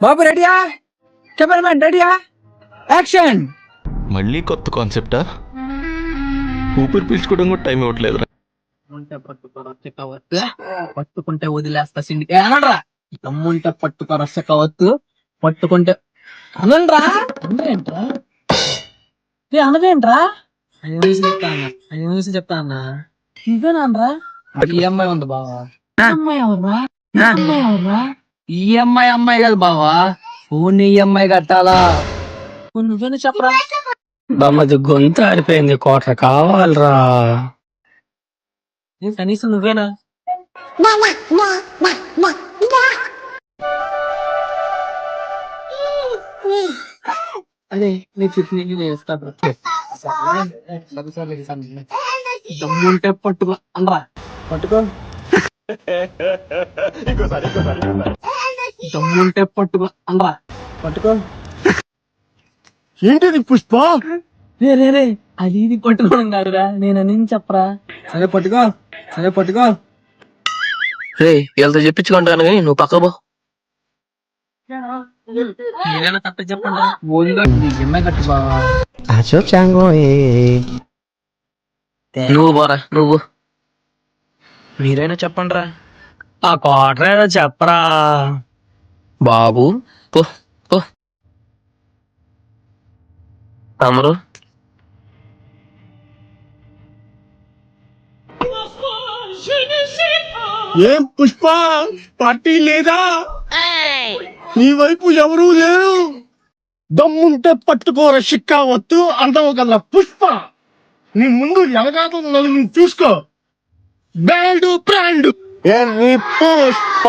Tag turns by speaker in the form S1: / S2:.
S1: బాబు రెడీయా? కెమెరామెన్ రెడీయా? యాక్షన్.
S2: మళ్ళీ కొత్త కాన్సెప్టా? ఊపిరి పీల్చుకోవడం కూడా టైం ఇవ్వట్లేదు.
S1: పట్టుకుంటే వదిలేస్తా సిండి అనరా. తమ్ముంటే పట్టుకోర కావచ్చు, పట్టుకుంటే అనరా. అనరేంట్రా అనదేంట్రా? చెప్తా అన్న ఇదేనాన్రా. ఈఎంఐ ఉంది బావా. అమ్మాయి ఎవర్రా? అమ్మాయి ఎవర్రా? ఈఎంఐ అమ్మాయి కాదు బావా, ఫోన్ ఈఎంఐ కట్టాలా. నువ్వేనా చెప్పరా.
S3: బామ్మది గొంతు ఆరిపోయింది, కోట్ర కావాలరా.
S1: కనీసం నువ్వేనా. అదే నీ ఫిఫ్టీ ఇస్తాను. దమ్ముంటే పట్టుకో అనరా. పట్టుకో. దమ్ముంటే పట్టుకో అనరా. పట్టుకో.
S3: ఏంటిది పుష్ప?
S1: రే అది ఇది పట్టుకోవడం కాదురా, నేను అని చెప్పరా. సరే పట్టుకో, సరే పట్టుకో.
S3: రే వీళ్ళతో చెప్పించుకుంటాను కానీ నువ్వు పక్క పో.
S1: ఏదైనా తప్ప చెప్పండి. ఎమ్మె కట్టు బావా.
S3: నువ్వు పోరా, నువ్వు.
S1: మీరైనా చెప్పండి రా.
S3: ఆ కోట్ర ఏదో చెప్పరా బాబు. పో పో. తమరు
S4: ఏం పుష్ప, పార్టీ లేదా? నీ వైపు ఎవరూ లేరు. దమ్ముంటే పట్టుకోర షిక్కావత్తు అంటావు కదా పుష్ప. నీ ముందు ఎనగాతో నలుగురిని చూసుకో. Brand brand Pushpa.